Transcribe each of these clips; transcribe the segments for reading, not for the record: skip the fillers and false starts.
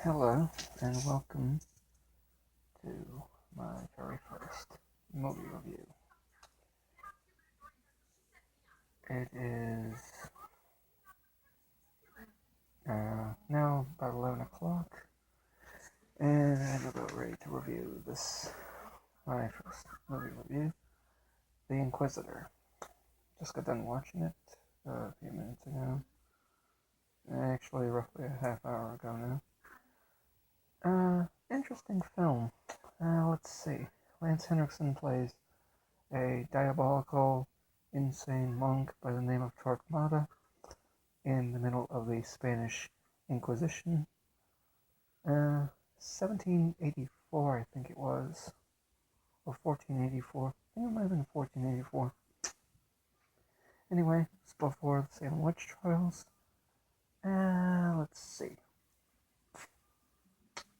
Hello, and welcome to my very first movie review. It is now about 11 o'clock, and I'm about ready to review my first movie review, The Inquisitor. Just got done watching it a few minutes ago. Actually, roughly a half hour ago now. Interesting film. Let's see. Lance Henriksen plays a diabolical, insane monk by the name of Torquemada in the middle of the Spanish Inquisition. 1784, I think it was, or 1484. I think it might have been 1484. Anyway, it's before the Salem witch trials. Let's see.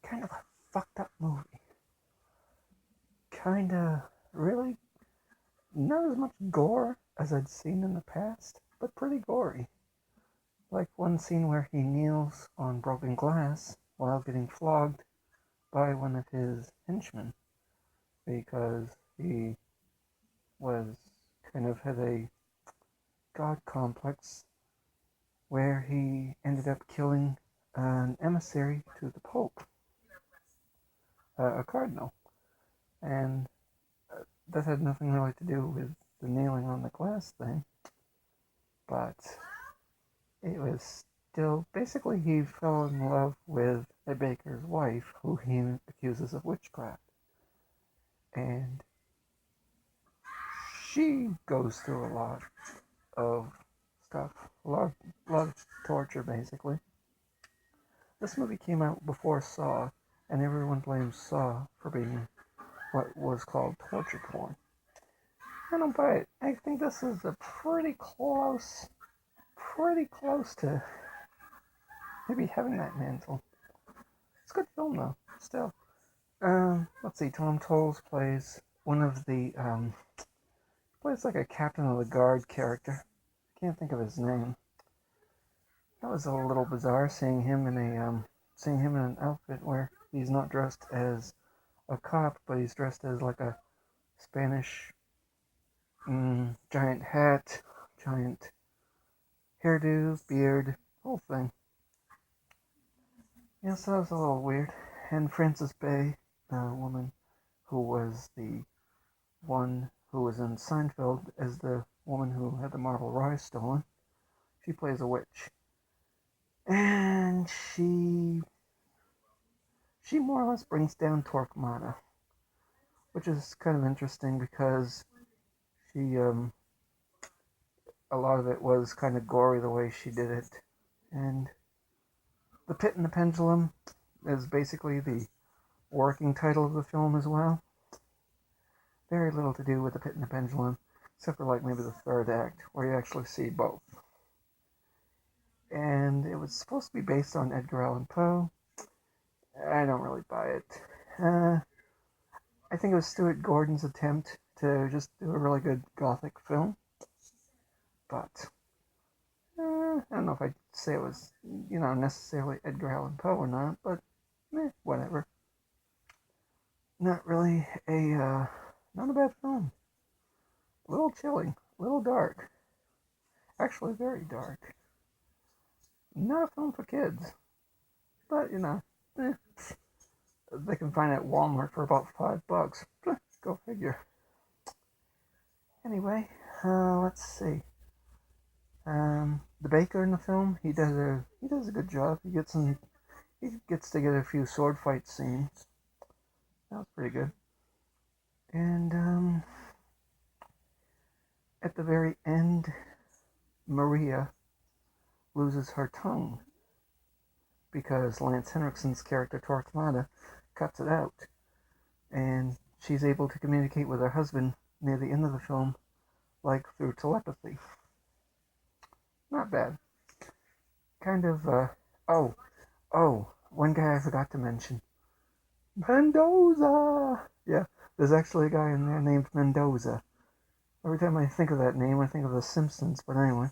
Kind of a fucked up movie. Really, not as much gore as I'd seen in the past, but pretty gory. Like one scene where he kneels on broken glass while getting flogged by one of his henchmen because he had a god complex where he ended up killing an emissary to the Pope, a cardinal, and that had nothing really to do with the kneeling on the glass thing, but it was still, basically he fell in love with a baker's wife who he accuses of witchcraft, and she goes through a lot of stuff, a lot of torture, basically. This movie came out before Saw, and everyone blames Saw for being what was called torture porn. I don't buy it. I think this is a pretty close to maybe having that mantle. It's a good film though, still. Let's see, Tom Tolles plays one of the, plays like a captain of the guard character. I can't think of his name. That was a little bizarre seeing him in an outfit where he's not dressed as a cop, but he's dressed as like a Spanish giant hat, giant hairdo, beard, whole thing. Yes, that was a little weird. And Frances Bay, the woman who was the one who was in Seinfeld as the woman who had the marble rye stolen, she plays a witch. And she more or less brings down Torquemada, which is kind of interesting because a lot of it was kind of gory the way she did it. And The Pit and the Pendulum is basically the working title of the film as well. Very little to do with The Pit and the Pendulum, except for like maybe the third act, where you actually see both. And it was supposed to be based on Edgar Allan Poe. I don't really buy it. I think it was Stuart Gordon's attempt to just do a really good gothic film. But I don't know if I'd say it was, necessarily Edgar Allan Poe or not, but whatever. Not really not a bad film. A little chilling, a little dark. Actually, very dark. Not a film for kids, but they can find it at Walmart for about $5. Go figure. Anyway, let's see. The baker in the film, he does a good job. He gets to get a few sword fight scenes. That was pretty good. And at the very end, Maria loses her tongue because Lance Henriksen's character Torquemada cuts it out, and she's able to communicate with her husband near the end of the film, like through telepathy. Not bad. Kind of, one guy I forgot to mention. Mendoza! Yeah, there's actually a guy in there named Mendoza. Every time I think of that name, I think of The Simpsons, but anyway.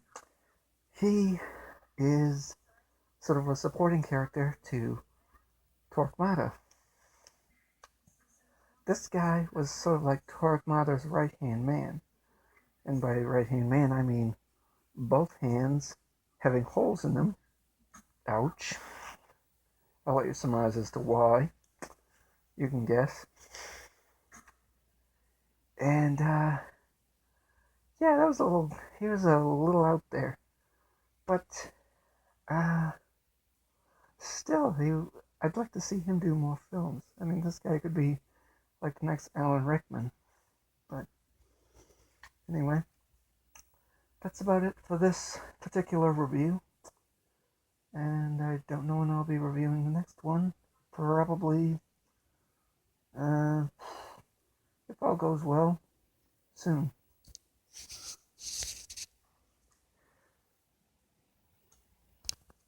He is sort of a supporting character to Torquemada. This guy was sort of like Torquemada's right-hand man. And by right-hand man, I mean both hands having holes in them. Ouch. I'll let you surmise as to why. You can guess. And, yeah, he was a little out there. But, still, I'd like to see him do more films. I mean, this guy could be like the next Alan Rickman. But, anyway, that's about it for this particular review. And I don't know when I'll be reviewing the next one. Probably, if all goes well, soon.